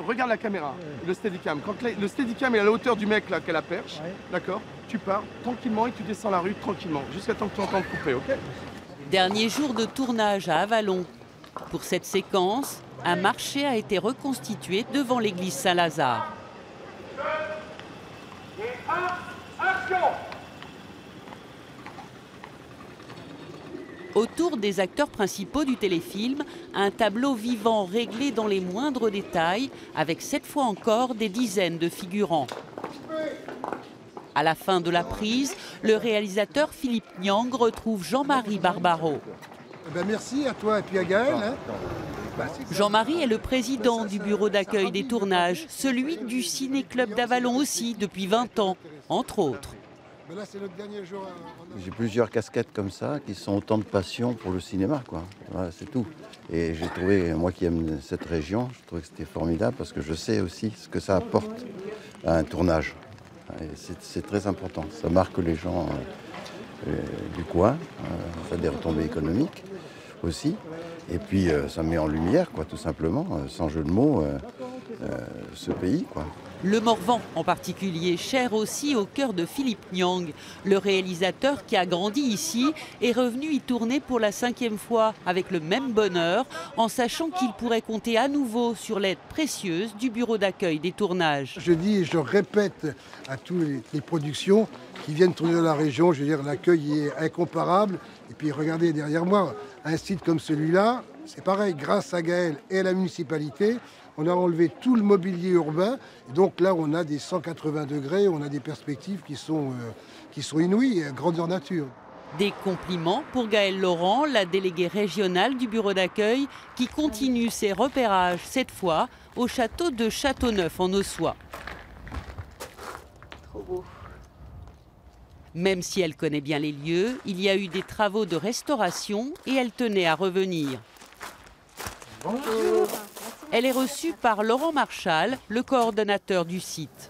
regarde la caméra, le steadicam. Quand le steadicam est à la hauteur du mec là, qui a la perche, d'accord, tu pars tranquillement et tu descends la rue tranquillement, jusqu'à temps que tu entends couper, ok? Dernier jour de tournage à Avallon. Pour cette séquence, un marché a été reconstitué devant l'église Saint-Lazare. Autour des acteurs principaux du téléfilm, un tableau vivant réglé dans les moindres détails, avec cette fois encore des dizaines de figurants. À la fin de la prise, le réalisateur Philippe Niang retrouve Jean-Marie Barbaro. Merci à toi et puis à Gaël. Jean-Marie est le président du bureau d'accueil des tournages, celui du Ciné-Club d'Avallon aussi depuis 20 ans, entre autres. J'ai plusieurs casquettes comme ça qui sont autant de passion pour le cinéma, quoi. Voilà, c'est tout. Et j'ai trouvé, moi qui aime cette région, je trouvais que c'était formidable parce que je sais aussi ce que ça apporte à un tournage. C'est très important. Ça marque les gens du coin, ça a des retombées économiques aussi. Et puis ça met en lumière, quoi, tout simplement, sans jeu de mots, ce pays, quoi. Le Morvan en particulier, cher aussi au cœur de Philippe Niang. Le réalisateur qui a grandi ici est revenu y tourner pour la 5e fois avec le même bonheur, en sachant qu'il pourrait compter à nouveau sur l'aide précieuse du bureau d'accueil des tournages. Je dis et je répète à toutes les productions qui viennent tourner dans la région, je veux dire, l'accueil est incomparable. Et puis regardez derrière moi, un site comme celui-là, c'est pareil, grâce à Gaël et à la municipalité, on a enlevé tout le mobilier urbain. Et donc là, on a des 180 degrés, on a des perspectives qui sont inouïes, grandeur nature. Des compliments pour Gaëlle Laurent, la déléguée régionale du bureau d'accueil, qui continue ses repérages, cette fois au château de Châteauneuf en Ossois. Trop beau. Même si elle connaît bien les lieux, il y a eu des travaux de restauration et elle tenait à revenir. Bonjour. Elle est reçue par Laurent Marchal, le coordonnateur du site.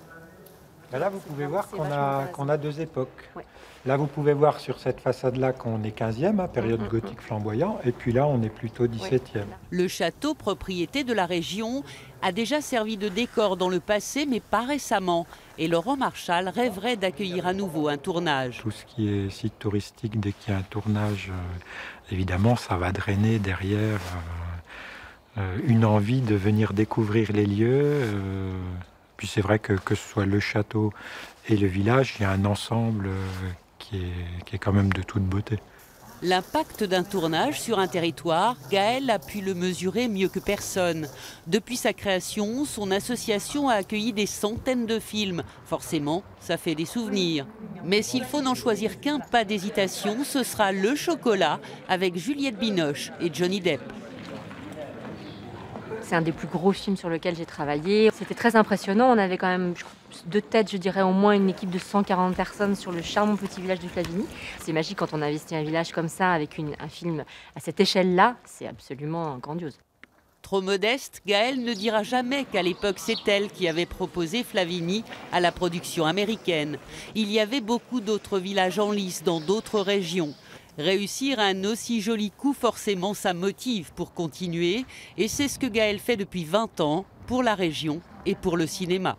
Là, vous pouvez voir qu'on a deux époques. Ouais. Là, vous pouvez voir sur cette façade-là qu'on est 15e, période gothique flamboyant, et puis là, on est plutôt 17e. Le château, propriété de la région, a déjà servi de décor dans le passé, mais pas récemment. Et Laurent Marchal rêverait d'accueillir à nouveau un tournage. Tout ce qui est site touristique, dès qu'il y a un tournage, évidemment, ça va drainer derrière une envie de venir découvrir les lieux. Puis c'est vrai que ce soit le château et le village, il y a un ensemble qui est quand même de toute beauté. L'impact d'un tournage sur un territoire, Gaël a pu le mesurer mieux que personne. Depuis sa création, son association a accueilli des centaines de films. Forcément, ça fait des souvenirs. Mais s'il faut n'en choisir qu'un, pas d'hésitation, ce sera Le Chocolat avec Juliette Binoche et Johnny Depp. C'est un des plus gros films sur lequel j'ai travaillé. C'était très impressionnant. On avait quand même de tête, je dirais, au moins une équipe de 140 personnes sur le charmant petit village de Flavigny. C'est magique quand on investit un village comme ça avec un film à cette échelle-là. C'est absolument grandiose. Trop modeste, Gaël ne dira jamais qu'à l'époque, c'est elle qui avait proposé Flavigny à la production américaine. Il y avait beaucoup d'autres villages en lice dans d'autres régions. Réussir un aussi joli coup, forcément, ça motive pour continuer. Et c'est ce que Gaël fait depuis 20 ans pour la région et pour le cinéma.